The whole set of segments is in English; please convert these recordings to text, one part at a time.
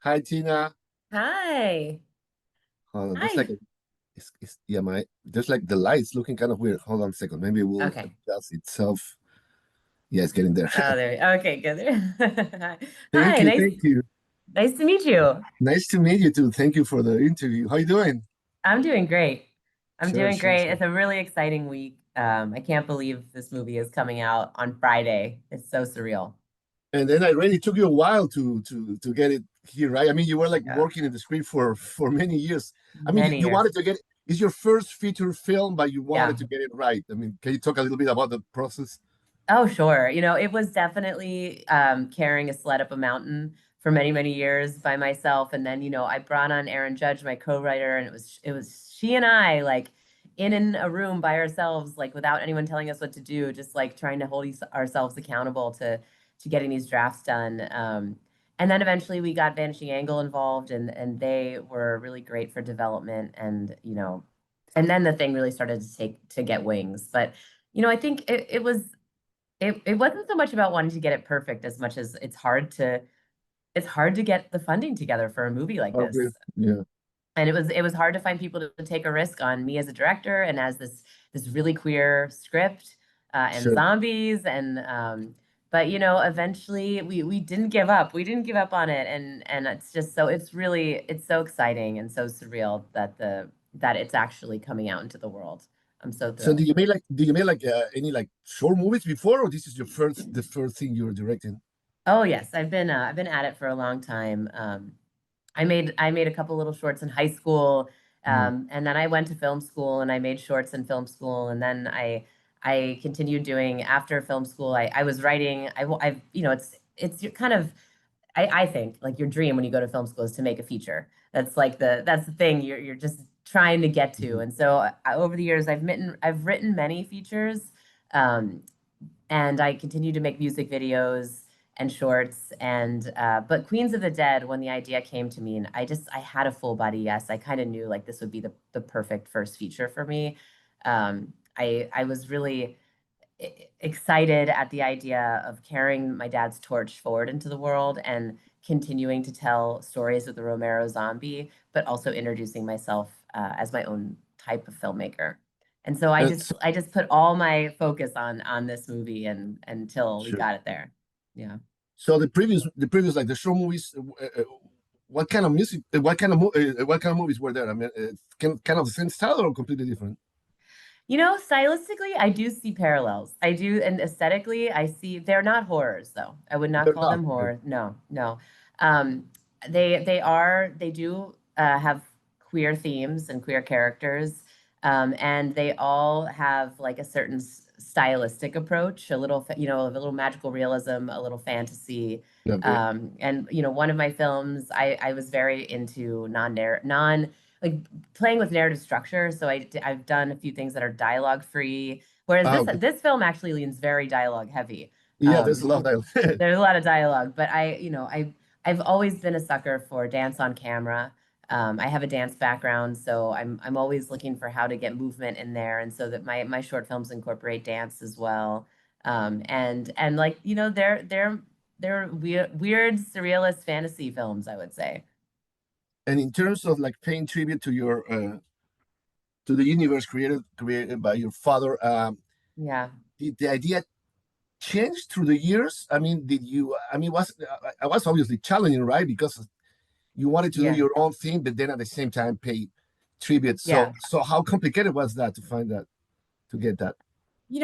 Hi, Tina. Hi. Hold on. There's like Hi. yeah, there's like the lights looking kind of weird. Hold on a second. Maybe it will Okay. adjust itself. Yeah, it's getting there. Oh, there. Okay, good. Hi. Thank Hi, you. nice Thank you. nice to meet you. Nice to meet you too. Thank you for the interview. How you doing? I'm doing great. I'm Sure, doing sure, great. sure. It's a really exciting week. I can't believe this movie is coming out on Friday. It's so surreal. And then I really took you a while to get it here, right? I mean, you were like Yeah, working in the script for many years. I mean, many you years. wanted to get it's your first feature film, but you Yeah. wanted to get it right. I mean, can you talk a little bit about the process? Oh, sure. It was definitely carrying a sled up a mountain for many, many years by myself. And then, I brought on Erin Judge, my co-writer, and it was she and I like in a room by ourselves, like without anyone telling us what to do, just like trying to hold ourselves accountable to getting these drafts done. And then eventually we got Vanishing Angle involved, and they were really great for development, and then the thing really started to get wings. But I think it wasn't so much about wanting to get it perfect as much as it's hard to get the funding together for a movie like Okay. this. Yeah. And it was hard to find people to take a risk on me as a director and as this really queer script, and Sure. zombies. But eventually we didn't give up. We didn't give up on it, and it's so exciting and so surreal that it's actually coming out into the world. I'm so So thrilled. did you make like any like short movies before, or this is the first thing you were directing? Oh yes, I've been at it for a long time. I made a couple little shorts in high school, Mm. and then I went to film school and I made shorts in film school, and then I continued doing after film school. I was writing. It's your kind of I think like your dream when you go to film school is to make a feature. That's the thing you're just trying to get to. Mhm. And so over the years I've written many features. Um, and I continued to make music videos and shorts. And but Queens of the Dead, when the idea came to me, and I had a full body yes, I kind of knew like this would be the perfect first feature for me. I was really excited at the idea of carrying my dad's torch forward into the world and continuing to tell stories of the Romero zombie, but also introducing myself as my own type of filmmaker. And so I just So, I just put all my focus on this movie and until we sure. got it there. Yeah. So the previous like the short movies, what kind of music, what kind of movies were there? I mean, kind of the same style or completely different? Stylistically, I do see parallels. I do, and aesthetically, I see they're not horrors though. I would not They're call not. them Okay. horror. No, no. They do have queer themes and queer characters, and they all have like a certain stylistic approach, a little magical realism, a little fantasy. Okay. And one of my films, I was very into non like playing with narrative structure. So I've done a few things that are dialogue free, whereas this Okay. this film actually leans very dialogue heavy. Yeah, there's a lot of dialogue. There's a lot of dialogue, but I've always been a sucker for dance on camera. I have a dance background, so I'm always looking for how to get movement in there, and so that my short films incorporate dance as well. And like they're weird surrealist fantasy films, I would say. And in terms of like paying tribute to your to the universe created by your father, Yeah, did the idea change through the years? I mean, did you? I mean, I was obviously challenging, right? Because you wanted to do yeah, your own thing, but then at the same time pay tribute. So, yeah. so how complicated was that to find that to get that?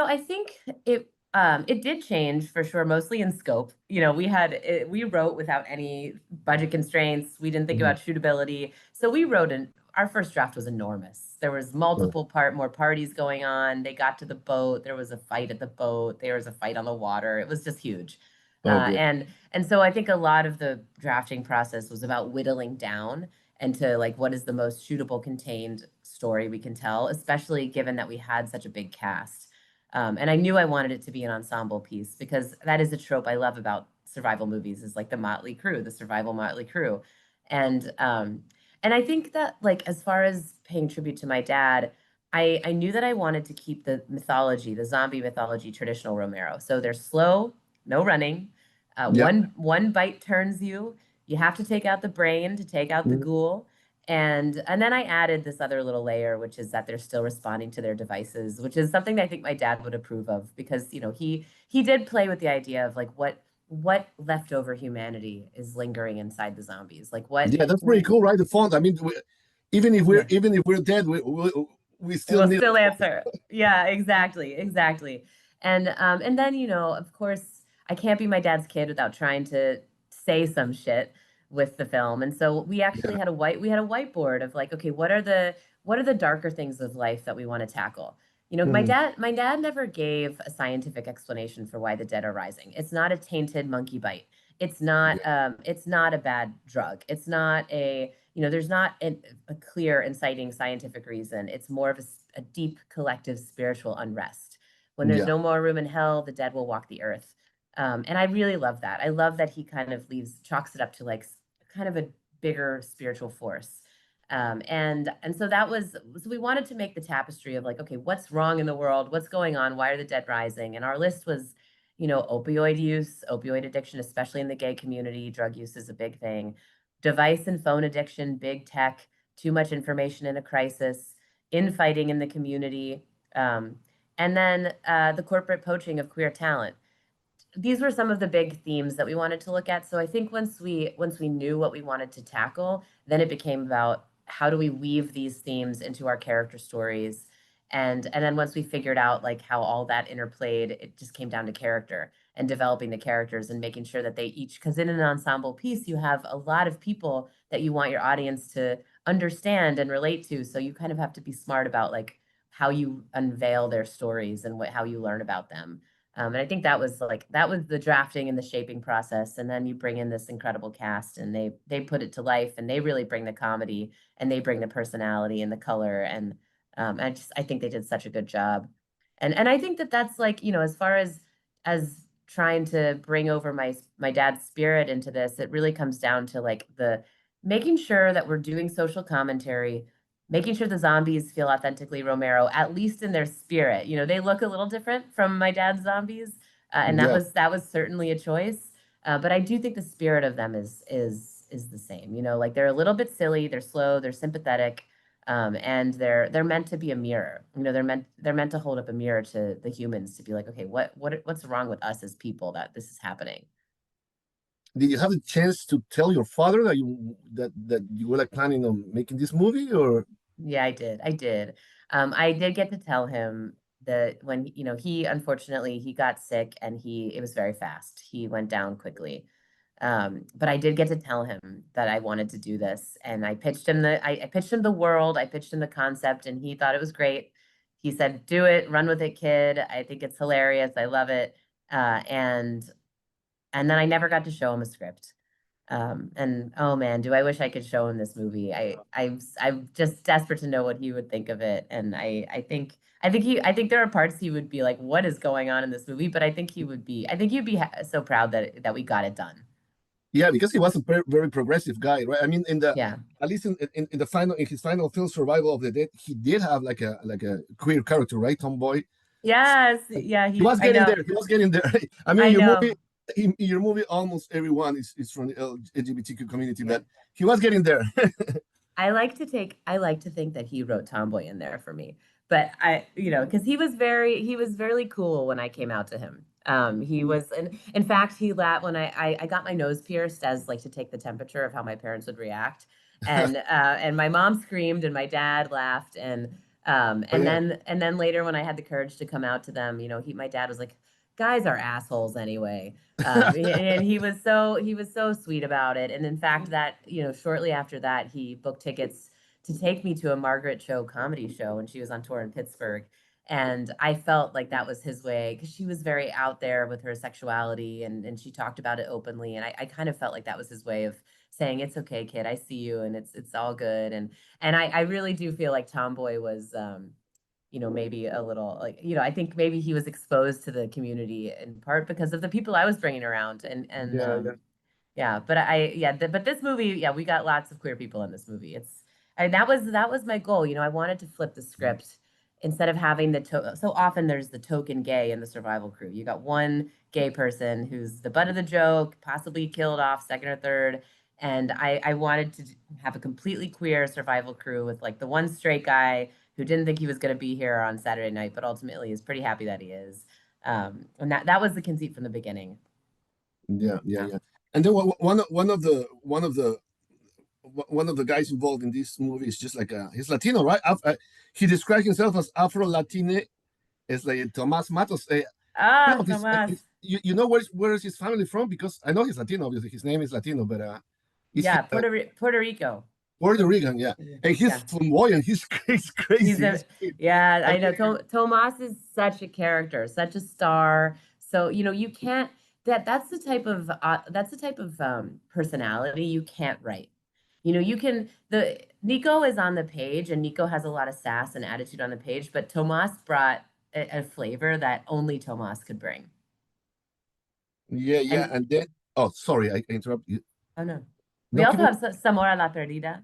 I think it did change for sure, mostly in scope. We wrote without any budget constraints. We didn't think Mhm. about shootability. So we wrote our first draft was enormous. There was Oh, more parties going on. They got to the boat. There was a fight at the boat. There was a fight on the water. It was just huge. okay. And so I think a lot of the drafting process was about whittling down and to like what is the most shootable contained story we can tell, especially given that we had such a big cast. And I knew I wanted it to be an ensemble piece because that is a trope I love about survival movies is like the motley crew, the survival motley crew. And um, and I think that like as far as paying tribute to my dad, I knew that I wanted to keep the mythology, the zombie mythology, traditional Romero. So they're slow, no running. Yep. One bite turns you. You have to take out the brain to take out the Mhm. ghoul. And then I added this other little layer, which is that they're still responding to their devices, which is something that I think my dad would approve of because, you know, he did play with the idea of like what leftover humanity is lingering inside the zombies. Like what Yeah, that's pretty cool, right? The font. I mean, yeah. even if we're dead, we It still will need. still answer. Yeah, exactly, exactly. And then, you know, of course, I can't be my dad's kid without trying to say some shit with the film. And so we actually Yeah. we had a whiteboard of like, okay, what are the darker things of life that we want to tackle? You know, Mhm. my dad never gave a scientific explanation for why the dead are rising. It's not a tainted monkey bite. Yeah. It's not a bad drug. It's not a, you know, there's not a clear inciting scientific reason. It's more of a deep collective spiritual unrest. When there's Yeah. no more room in hell, the dead will walk the earth. And I really love that. I love that he kind of chalks it up to like kind of a bigger spiritual force. And so that was, so we wanted to make the tapestry of like, okay, what's wrong in the world? What's going on? Why are the dead rising? And our list was, you know, opioid use, opioid addiction, especially in the gay community. Drug use is a big thing. Device and phone addiction, big tech, too much information in a crisis, infighting in the community, um, and then the corporate poaching of queer talent. These were some of the big themes that we wanted to look at. So I think once we knew what we wanted to tackle, then it became about how do we weave these themes into our character stories. And then once we figured out like how all that interplayed, it just came down to character and developing the characters and making sure that they each, because in an ensemble piece, you have a lot of people that you want your audience to understand and relate to. So you kind of have to be smart about like how you unveil their stories and how you learn about them. And I think that was the drafting and the shaping process. And then you bring in this incredible cast, and they put it to life, and they really bring the comedy, and they bring the personality and the color. And I think they did such a good job. And I think that that's like, you know, as far as trying to bring over my dad's spirit into this, it really comes down to like the making sure that we're doing social commentary, making sure the zombies feel authentically Romero, at least in their spirit. You know, they look a little different from my dad's zombies, and Yeah. that was certainly a choice. But I do think the spirit of them is the same. You know, like they're a little bit silly, they're slow, they're sympathetic, and they're meant to be a mirror. You know, they're meant to hold up a mirror to the humans to be like, okay, what's wrong with us as people that this is happening? Did you have a chance to tell your father that you were like planning on making this movie, or? Yeah, I did. I did. I did get to tell him that when, you know, he unfortunately he got sick and it was very fast. He went down quickly. But I did get to tell him that I wanted to do this. And I pitched him the world, I pitched him the concept, and he thought it was great. He said, "Do it, run with it, kid. I think it's hilarious. I love it." Uh, and and then I never got to show him a script. And oh man, do I wish I could show him this movie. I'm just desperate to know what he would think of it. And I think there are parts he would be like, "What is going on in this movie?" But I think he'd be so proud that we got it done. Yeah, because he was a very progressive guy, right? I mean, Yeah. at least in the final in his final film, Survival of the Dead, he did have like a queer character, right? Tomboy. Yes. Yeah. He was I getting know. there. He was getting there. I mean, I know. in your movie, almost everyone is from the LGBTQ community, Yeah. but he was getting there. I like to think that he wrote Tomboy in there for me. But you know, because he was very cool when I came out to him. He was, and in fact, he laughed when I got my nose pierced as like to take the temperature of how my parents would react. And my mom screamed and my dad laughed. Oh yeah, And then later when I had the courage to come out to them, you know, my dad was like, guys are assholes anyway. And he was so sweet about it. And in fact, that, you know, shortly after that, he booked tickets to take me to a Margaret Cho comedy show when she was on tour in Pittsburgh. And I felt like that was his way because she was very out there with her sexuality, and she talked about it openly. And I kind of felt like that was his way of saying, it's okay, kid, I see you and it's all good. And I really do feel like Tomboy was you know, maybe a little like, you know, I think maybe he was exposed to the community in part because of the people I was bringing around. yeah, yeah. Yeah, but but this movie, yeah, we got lots of queer people in this movie. And that was my goal. You know, I wanted to flip the script instead of having so often there's the token gay in the survival crew. You got one gay person who's the butt of the joke, possibly killed off second or third, And I wanted to have a completely queer survival crew with like the one straight guy who didn't think he was going to be here on Saturday night, but ultimately is pretty happy that he is. And that was the conceit from the beginning. Yeah, yeah, Yeah. yeah. And then one of the guys involved in this movie is just like he's Latino, right? He describes himself as Afro Latine. It's like Tomas Matos. I don't Ah, know if Tomas. you know where is his family from? Because I know he's Latino. Obviously, his name is Latino, but is he Yeah, Puerto Rico. Puerto Rican? Yeah, and he's Yeah. flamboyant. He's He's crazy. a yeah, I know. Tomas is such a character, such a star. So, you can't that's the type of personality you can't write. You can the Nico is on the page and Nico has a lot of sass and attitude on the page, but Tomas brought a flavor that only Tomas could bring. Yeah, yeah. And And then, oh, sorry, I interrupt you. oh no. We No, keep also on. have Samora La Perdida.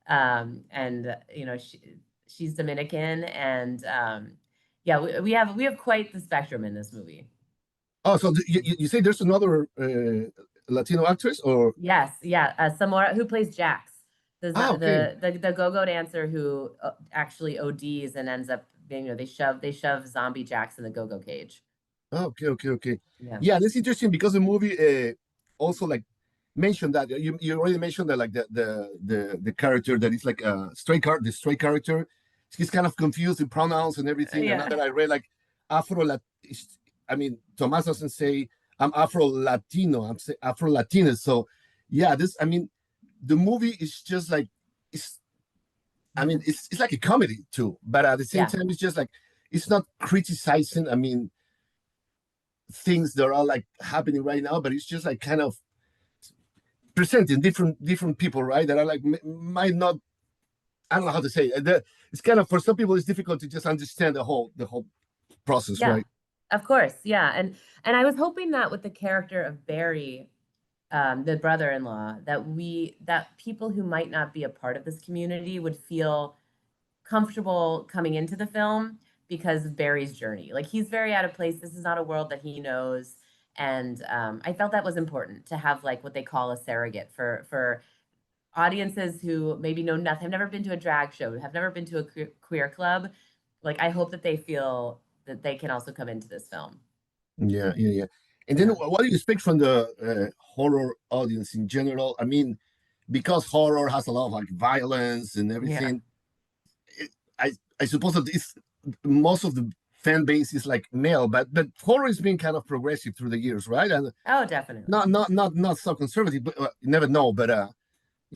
And she's Dominican and yeah, we have quite the spectrum in this movie. Oh, so you say there's another Latino actress, or Yes, yeah, Samora who plays Jax, the ah, okay, the go-go dancer who actually ODs and ends up being, they shove zombie Jax in the go-go cage. ah, okay, okay, okay. Yeah. Yeah, that's interesting because the movie also like mentioned that you already mentioned that like the character that is like a the stray character, he's kind of confused with pronouns and everything. And now Yeah. that I read like Afro Lat, I mean Tomas doesn't say I'm Afro Latino, I'm say Afro Latina. So yeah, this I mean the movie is just like it's I mean, it's like a comedy too, but at the same Yeah. time, it's just like it's not criticizing. I mean, things that are like happening right now, but it's just like kind of presenting different people, right? That are like might not. I don't know how to say it. It's kind of for some people, it's difficult to just understand the whole process, Yeah. right? Of course. Yeah. And I was hoping that with the character of Barry, the brother-in-law, that people who might not be a part of this community would feel comfortable coming into the film because of Barry's journey. Like he's very out of place. This is not a world that he knows. And I felt that was important to have like what they call a surrogate for audiences who maybe know nothing, have never been to a drag show, have never been to a queer club. Like I hope that they feel that they can also come into this film. Yeah, yeah, yeah. And then, Yeah. what do you expect from the horror audience in general? I mean, because horror has a lot of like violence and Yeah. everything, it, I suppose that it's most of the fan base is like male, but horror has been kind of progressive through the years, right? And Oh, definitely. not so conservative, but you never know. But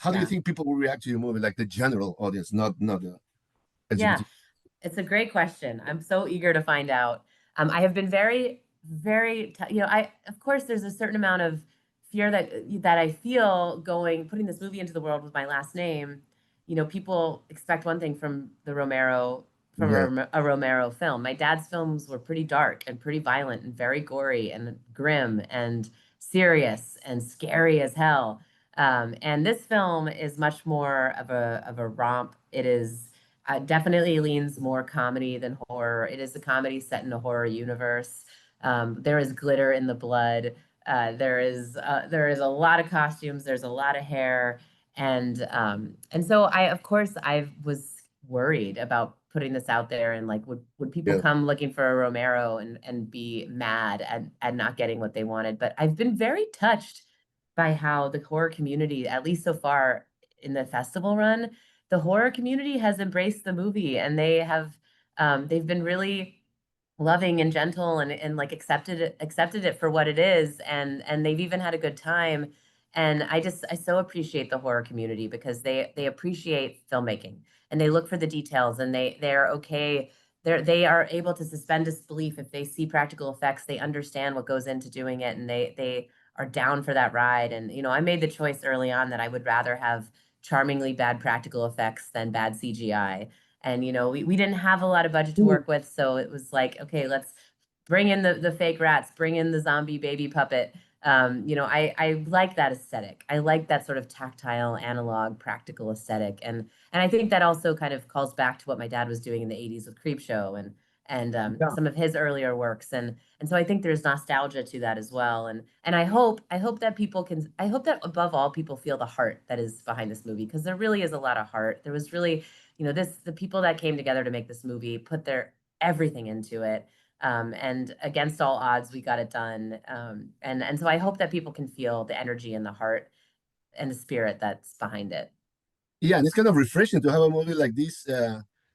how do you Yeah. think people will react to your movie, like the general audience, not the Yeah. LGBT? It's a great question. I'm so eager to find out. I have been very, very, of course, there's a certain amount of fear that I feel putting this movie into the world with my last name. People expect one thing from Yeah, a Romero film. My dad's films were pretty dark and pretty violent and very gory and grim and serious and scary as hell. And this film is much more of a romp. It is definitely leans more comedy than horror. It is a comedy set in a horror universe. There is glitter in the blood. There is a lot of costumes. There's a lot of hair, and so of course I was worried about putting this out there and like would people yeah, come looking for a Romero and be mad at not getting what they wanted. But I've been very touched by how the horror community, at least so far in the festival run, the horror community has embraced the movie and they've been really loving and gentle and like accepted it for what it is, and they've even had a good time. And I so appreciate the horror community because they appreciate filmmaking and they look for the details and they're okay. They are able to suspend disbelief if they see practical effects. They understand what goes into doing it, and they are down for that ride. And I made the choice early on that I would rather have charmingly bad practical effects than bad CGI. And we didn't have a lot of budget to work with, so it was like, okay, let's bring in the fake rats, bring in the zombie baby puppet. I like that aesthetic. I like that sort of tactile, analog, practical aesthetic, and I think that also kind of calls back to what my dad was doing in the '80s with Creepshow and Yeah. some of his earlier works. And so I think there's nostalgia to that as well. And I hope that people can, I hope that above all people feel the heart that is behind this movie, because there really is a lot of heart. There was really, the people that came together to make this movie put their everything into it. And against all odds, we got it done. And so I hope that people can feel the energy and the heart and the spirit that's behind it. Yeah, and it's kind of refreshing to have a movie like this,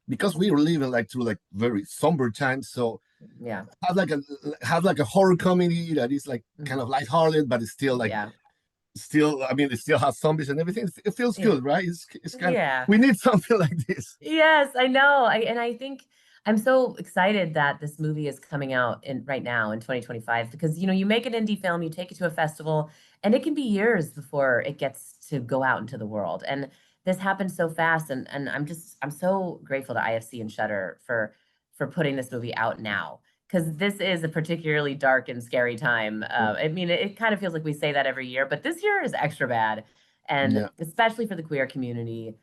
because we were living like through like very somber times. So Yeah. have like a horror comedy that is like kind Mhm. of lighthearted, but it's still like Yeah. still. I mean, it still has zombies and everything. It feels Yeah. good, right? It's kind of Yeah. we need something like this. Yes, I know. I think I'm so excited that this movie is coming out in right now in 2025, because you make an indie film, you take it to a festival, and it can be years before it gets to go out into the world. And this happened so fast, and I'm so grateful to IFC and Shudder for putting this movie out now, because this is a particularly dark and scary time. I mean, it kind of feels like we say that every year, but this year is extra bad, and Yeah, especially for the queer community.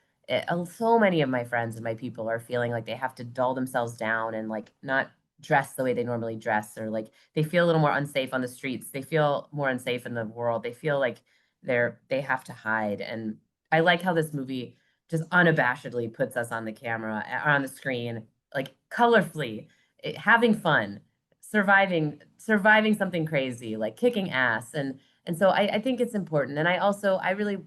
So many of my friends and my people are feeling like they have to dull themselves down and like not dress the way they normally dress, or like they feel a little more unsafe on the streets. They feel more unsafe in the world. They feel like they have to hide. And I like how this movie just unabashedly puts us on the camera or on the screen, like colorfully, having fun, surviving something crazy, like kicking ass. And so I think it's important. And I really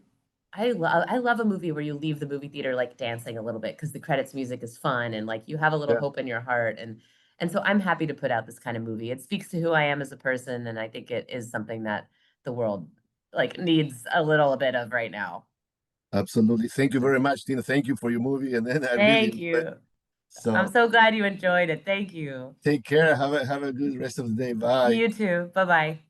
I love a movie where you leave the movie theater like dancing a little bit, because the credits music is fun and like you have a little yeah, hope in your heart. And so I'm happy to put out this kind of movie. It speaks to who I am as a person, and I think it is something that the world like needs a little bit of right now. absolutely. Thank you Mm. very much, Tina. Thank you for your movie, and then I really Thank enjoyed. you. I'm So so glad you enjoyed it. Thank you. take care. Have a good rest of the day. Bye. You too. Bye-bye.